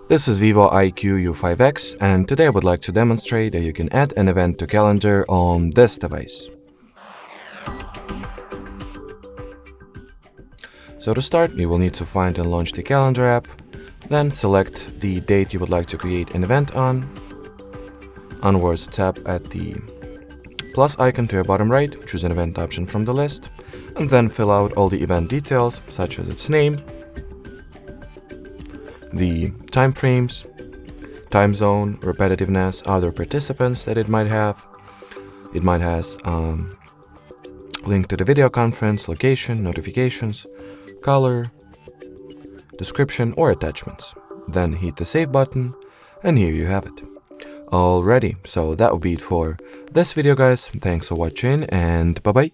This is VIVO IQOO U5X, and today I would like to demonstrate that you can add an event to calendar on this device. So to start, you will need to find and launch the calendar app, then select the date you would like to create an event on. Onwards, tap at the plus icon to your bottom right, choose an event option from the list, and then fill out all the event details such as its name, the time frames, time zone, repetitiveness, other participants that it might have. It might has link to the video conference, location, notifications, color, description, or attachments. Then hit the save button, and here you have it. Alrighty, so that will be it for this video, guys. Thanks for watching, and bye bye.